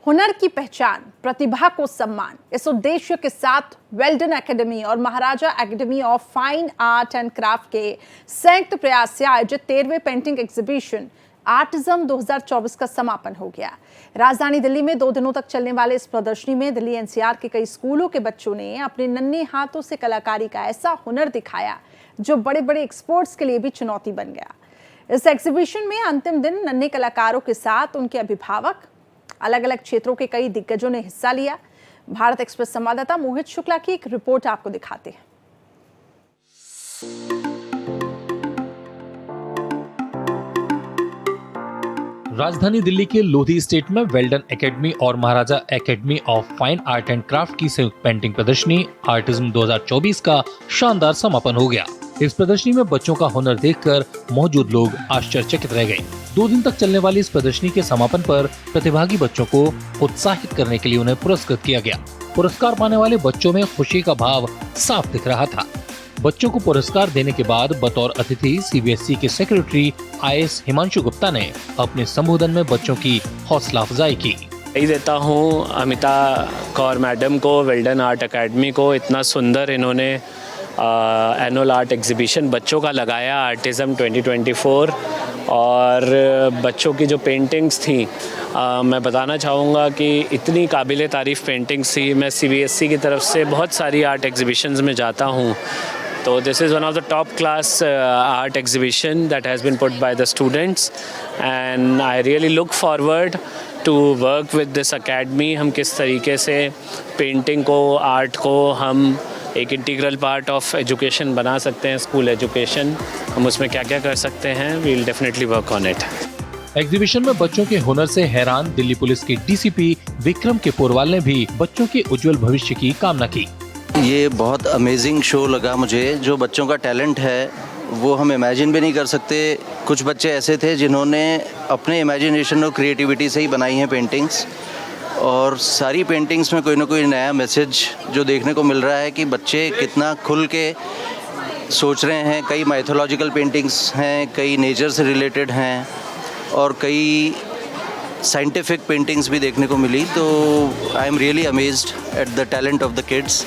हुनर की पहचान, प्रतिभा को सम्मान, इस उद्देश्य के साथ वेल्डन एकेडमी और Maharaja academy of fine art and craft के संयुक्त प्रयास से आयोजित 13वें पेंटिंग एग्जीबिशन आर्टिज्म 2024 का समापन हो गया। राजधानी दिल्ली में 2 दिनों तक चलने वाले इस प्रदर्शनी में दिल्ली एनसीआर के कई स्कूलों के बच्चों ने अपने नन्हे हाथों से कलाकारी का ऐसा हुनर दिखाया जो बड़े बड़े एक्सपर्ट्स के लिए भी चुनौती बन गया। इस एग्जीबिशन में अंतिम दिन नन्हे कलाकारों के साथ उनके अभिभावक, अलग अलग क्षेत्रों के कई दिग्गजों ने हिस्सा लिया। भारत एक्सप्रेस संवाददाता मोहित शुक्ला की एक रिपोर्ट आपको दिखाते हैं। राजधानी दिल्ली के लोधी स्टेट में वेल्डन एकेडमी और Maharaja academy of fine art and craft की संयुक्त पेंटिंग प्रदर्शनी आर्टिज्म 2024 का शानदार समापन हो गया। इस प्रदर्शनी में बच्चों का हुनर देखकर मौजूद लोग आश्चर्यचकित रह गए। 2 दिन तक चलने वाली इस प्रदर्शनी के समापन पर प्रतिभागी बच्चों को उत्साहित करने के लिए उन्हें पुरस्कृत किया गया। पुरस्कार पाने वाले बच्चों में खुशी का भाव साफ दिख रहा था। बच्चों को पुरस्कार देने के बाद बतौर अतिथि सीबीएसई के सेक्रेटरी आईएएस हिमांशु गुप्ता ने अपने संबोधन में बच्चों की हौसला अफजाई की। देता हूँ अमिता कौर मैडम को, वेल्डन आर्ट एकेडमी को, इतना सुंदर इन्होंने एनुअल आर्ट एग्जीबिशन बच्चों का लगाया आर्टिज्म 2024। और बच्चों की जो पेंटिंग्स थी, मैं बताना चाहूँगा कि इतनी काबिल तारीफ़ पेंटिंग्स थी। मैं सीबीएसई की तरफ से बहुत सारी आर्ट एग्जीबिशंस में जाता हूँ, तो this is one of the top class art exhibition that has been put by the students and I really look forward to work with this academy. हम किस तरीके से पेंटिंग को, आर्ट को हम एक इंटीग्रल पार्ट ऑफ एजुकेशन बना सकते हैं, स्कूल एजुकेशन, हम उसमें क्या क्या कर सकते हैं, we will definitely work on it. Exhibition में बच्चों के हुनर से हैरान दिल्ली पुलिस के डीसीपी विक्रम के पोरवाल ने भी बच्चों के उज्जवल भविष्य की कामना की। ये बहुत अमेजिंग शो लगा मुझे। जो बच्चों का टैलेंट है वो हम इमेजिन भी नहीं कर सकते। कुछ बच्चे ऐसे थे जिन्होंने अपने इमेजिनेशन और क्रिएटिविटी से ही बनाई हैं पेंटिंग्स, और सारी पेंटिंग्स में कोई ना कोई नया मैसेज जो देखने को मिल रहा है कि बच्चे कितना खुल के सोच रहे हैं। कई माइथोलॉजिकल पेंटिंग्स हैं, कई नेचर से रिलेटेड हैं और कई साइंटिफिक पेंटिंग्स भी देखने को मिली। तो I am really amazed at the talent of the kids.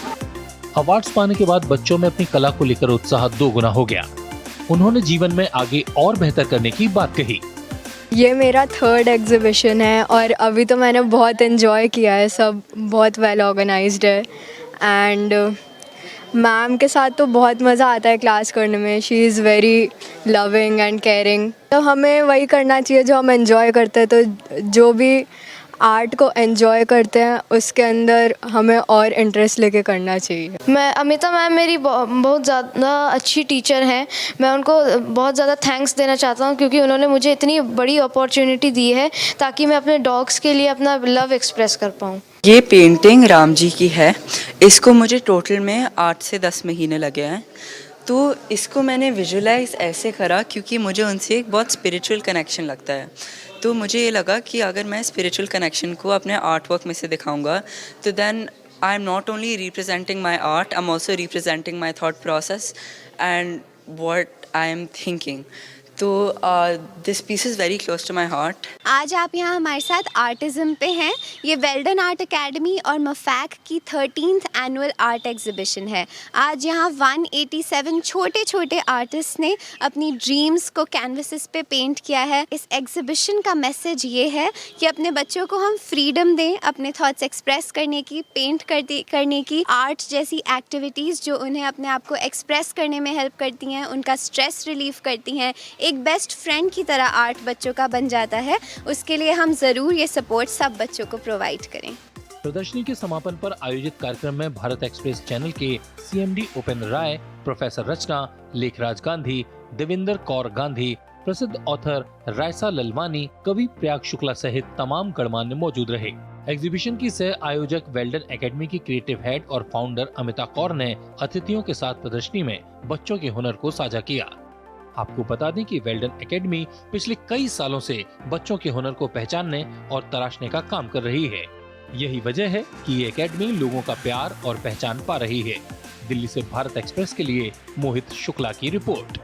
Awards पाने के बाद बच्चों में अपनी कला को लेकर उत्साह 2 गुना हो गया। उन्होंने जीवन में आगे और बेहतर करने की बात कही। ये मेरा 3rd एग्जीबिशन है और अभी तो मैंने बहुत एंजॉय किया है। सब बहुत वेल ऑर्गेनाइज्ड है एंड मैम के साथ तो बहुत मज़ा आता है क्लास करने में। She is very loving and caring. तो हमें वही करना चाहिए जो हम एंजॉय करते हैं। तो जो भी आर्ट को एंजॉय करते हैं उसके अंदर हमें और इंटरेस्ट लेके करना चाहिए। मैं अमिता मैम मेरी बहुत ज़्यादा अच्छी टीचर हैं। मैं उनको बहुत ज़्यादा थैंक्स देना चाहता हूँ क्योंकि उन्होंने मुझे इतनी बड़ी अपॉर्चुनिटी दी है ताकि मैं अपने डॉग्स के लिए अपना लव एक्सप्रेस कर पाऊँ। ये पेंटिंग राम जी की है। इसको मुझे टोटल में 8 से 10 महीने लगे हैं। तो इसको मैंने विजुलाइज ऐसे करा क्योंकि मुझे उनसे एक बहुत स्पिरिचुअल कनेक्शन लगता है। तो मुझे ये लगा कि अगर मैं स्पिरिचुअल कनेक्शन को अपने आर्ट वर्क में से दिखाऊंगा तो then I am not only representing my art, I am also representing my thought process and what I am thinking. तो this piece is very close to my heart. आज आप यहाँ हमारे साथ आर्टिज्म पे हैं। ये वेल्डन आर्ट एकेडमी और मफैक की 13th एनुअल आर्ट एग्जीबिशन है। आज यहाँ 187 छोटे छोटे आर्टिस्ट ने अपनी ड्रीम्स को कैनवसेस पे पेंट किया है। इस एग्जीबिशन का मैसेज ये है कि अपने बच्चों को हम फ्रीडम दें अपने थॉट्स एक्सप्रेस करने की, पेंट करने की। आर्ट जैसी एक्टिविटीज़ जो उन्हें अपने आप को एक्सप्रेस करने में हेल्प करती हैं, उनका स्ट्रेस रिलीफ करती हैं। एक बेस्ट फ्रेंड की तरह आर्ट बच्चों का बन जाता है। उसके लिए हम ज़रूर ये सपोर्ट सब बच्चों को प्रोवाइड करें। प्रदर्शनी के समापन पर आयोजित कार्यक्रम में भारत एक्सप्रेस चैनल के सीएमडी उपेंद्र राय, प्रोफेसर रचना, लेखराज गांधी, देवेंद्र कौर गांधी, प्रसिद्ध ऑथर रायसा ललवानी, कवि प्रयाग शुक्ला सहित तमाम गणमान्य मौजूद रहे। एग्जीबिशन की सह आयोजक वेल्डन एकेडमी की क्रिएटिव हेड और फाउंडर अमिता कौर ने अतिथियों के साथ प्रदर्शनी में बच्चों के हुनर को साझा किया। आपको बता दें कि वेल्डन एकेडमी पिछले कई सालों से बच्चों के हुनर को पहचानने और तराशने का काम कर रही है। यही वजह है कि ये एकेडमी लोगों का प्यार और पहचान पा रही है। दिल्ली से भारत एक्सप्रेस के लिए मोहित शुक्ला की रिपोर्ट।